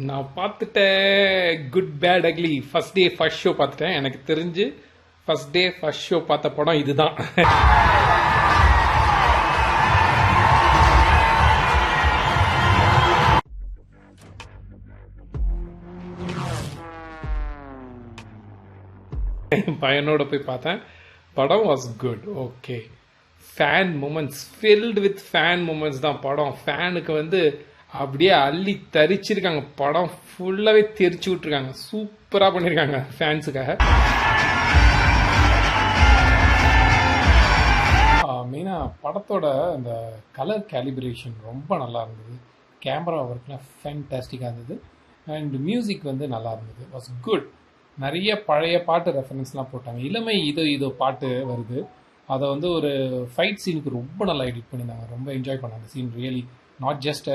நான் பார்த்துட்டேன். Good Bad Ugly first day first show பார்த்துட்டேன். எனக்கு தெரிஞ்சு ஃபர்ஸ்ட் டே ஃபர்ஸ்ட் ஷோ பார்த்த படம் இதுதான். பையனோட போய் பார்த்தேன். படம் was good. Okay, fan moments filled with fan moments தான் படம். ஃபேனுக்கு வந்து அப்படியே அள்ளி தரிச்சிருக்காங்க. படம் ஃபுல்லாவே தெரிச்சு விட்டுருக்காங்க. சூப்பரா பண்ணிருக்காங்க ஃபேன்ஸுக்காக. மெயினா படத்தோட அந்த கலர் கேலிபிரேஷன் ரொம்ப நல்லா இருந்தது. கேமரா ஒர்க்லாம் ஃபேன்டாஸ்டிக்காக இருந்தது. அண்ட் மியூசிக் வந்து நல்லா இருந்தது. Was good. நிறைய பழைய பாட்டு ரெஃபரன்ஸ்லாம் போட்டாங்க. இளமை இதோ பாட்டு வருது. அதை வந்து ஒரு ஃபைட் சீனுக்கு ரொம்ப நல்லா எடிட் பண்ணியிருந்தாங்க. ரொம்ப என்ஜாய் பண்ணாங்க scene. Really not just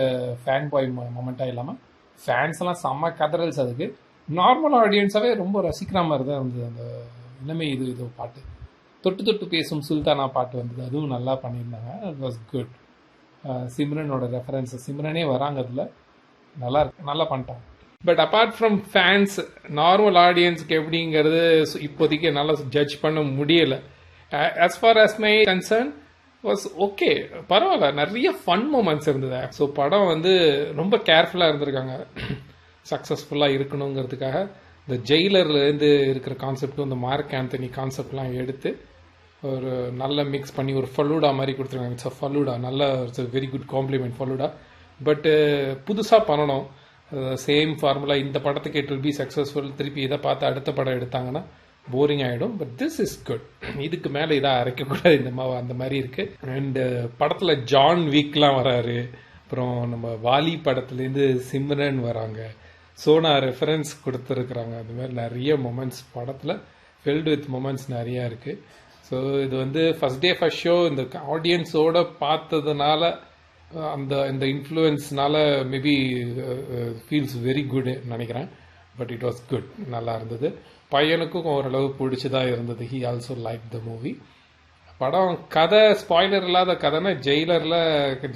fan boy மொமெண்ட்டாக இல்லாமல் ஃபேன்ஸ் எல்லாம் செம்ம கதறல்ஸ். அதுக்கு நார்மல் ஆடியன்ஸாகவே ரொம்ப ரசிக்கிற மாதிரி தான் இருந்தது. அந்த இளமை இதோ பாட்டு, தொட்டு தொட்டு பேசும் சுல்தானா பாட்டு வந்தது. அதுவும் நல்லா பண்ணியிருந்தாங்க. It was good. சிம்ரனோட ரெஃபரன்ஸ், சிம்ரனே வராங்க அதில். நல்லா இருக்கு, நல்லா பண்ணிட்டாங்க. But apart from fans, normal ஆடியன்ஸுக்கு எப்படிங்கிறது இப்போதைக்கு நல்லா ஜட்ஜ் பண்ண முடியலை. as far as my concern was okay, பரவாயில்ல. நிறைய ஃபன் மூமெண்ட்ஸ் இருந்தது. ஸோ படம் வந்து ரொம்ப கேர்ஃபுல்லாக இருந்திருக்காங்க. சக்ஸஸ்ஃபுல்லாக இருக்கணுங்கிறதுக்காக இந்த ஜெயிலர்லேருந்து இருக்கிற கான்செப்டும் இந்த மார்க் ஆந்தனி கான்செப்ட்லாம் எடுத்து ஒரு நல்ல மிக்ஸ் பண்ணி ஒரு ஃபலூடா மாதிரி கொடுத்துருக்காங்க. It's a falooda. நல்ல it's very good compliment falooda. But புதுசாக பண்ணணும். சேம் ஃபார்முலா இந்த படத்துக்கு இட் வில் பி சக்ஸஸ்ஃபுல். திருப்பி இதை பார்த்து அடுத்த படம் எடுத்தாங்கன்னா போரிங் ஆகிடும். But this is good. இதுக்கு மேலே இதாக அரைக்கக்கூடாது இந்த மாவு, அந்த மாதிரி இருக்கு. அண்ட் படத்தில் ஜான் வீக்லாம் வராரு. அப்புறம் நம்ம வாலி படத்துலேருந்து சிம்ரன் வராங்க. சோனா ரெஃபரன்ஸ் கொடுத்துருக்குறாங்க. அந்த மாதிரி நிறைய மொமெண்ட்ஸ் படத்தில் ஃபில்டு வித் மொமெண்ட்ஸ் நிறையா இருக்குது. ஸோ இது வந்து ஃபர்ஸ்ட் டே ஃபர்ஸ்ட் ஷோ இந்த ஆடியன்ஸோட பார்த்ததுனால இந்த இன்ஃப்ளூயன்ஸ்னால மேபி ஃபீல்ஸ் வெரி குட் நினைக்கிறேன். But it was good. நல்லா இருந்தது. பையனுக்கும் ஓரளவு பிடிச்சதா இருந்தது. He also like the movie. படம் கதை ஸ்பாய்லர் இல்லாத கதைன்னா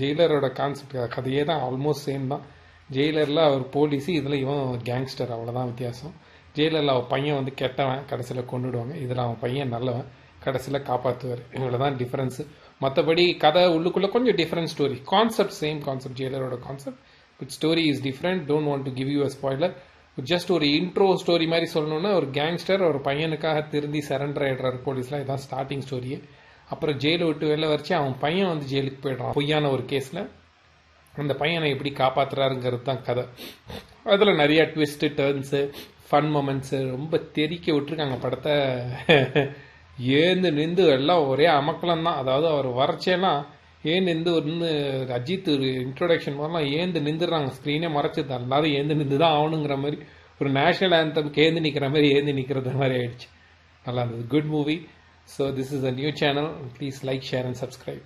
ஜெயிலரோட கான்செப்ட் கதையே தான் ஆல்மோஸ்ட் சேம் தான். ஜெயிலரில் அவர் போலீஸு, இதில் இவன் கேங்ஸ்டர். அவ்வளோதான் வித்தியாசம். ஜெயிலரில் அவன் பையன் வந்து கெட்டவன், கடைசியில் கொண்டுடுவாங்க. இதில் அவன் பையன் நல்லவன், கடைசியில் காப்பாற்றுவார். இவ்வளோதான் டிஃப்ரென்ஸு. மற்றபடி கதை உள்ளுக்குள்ளே கொஞ்சம் different story. Concept same concept, ஜெயிலரோட concept. But story is different. Don't want to give you a spoiler. Just ஒரு இன்ட்ரோ ஸ்டோரி மாதிரி சொல்லணும்னா, ஒரு கேங்ஸ்டர் ஒரு பையனுக்காக திருந்தி சரண்டர் ஆயிடுறாரு போலீஸ்லாம். இதான் ஸ்டார்டிங் ஸ்டோரியே. அப்புறம் ஜெயிலை விட்டு வெளில வச்சு அவன் பையன் வந்து ஜெயிலுக்கு போயிடுறான் பொய்யான ஒரு கேஸில். அந்த பையனை எப்படி காப்பாற்றுறாருங்கிறது தான் கதை. அதில் நிறையா ட்விஸ்ட்டு, டர்ன்ஸு, ஃபன் மொமெண்ட்ஸு ரொம்ப தெறிக்க விட்டுருக்காங்க படத்தை. ஏந்து நின்று எல்லாம் ஒரே அமக்கலம் தான். அதாவது அவர் வரைச்சேலாம் ஏந்து ஒன்று அஜித் ஒரு இன்ட்ரோடக்ஷன் மாதிரிலாம் ஏந்து நின்றுறாங்க. ஸ்க்ரீனே மறைச்சது. அல்லாத ஏந்து நின்று தான் ஆகணுங்கிற மாதிரி ஒரு நேஷனல் ஆந்தம்க்கு ஏந்து நிற்கிற மாதிரி ஏந்து நிற்கிறது மாதிரி ஆயிடுச்சு. நல்லா இருந்தது. Good movie. So this is a new channel. Please like, share and subscribe.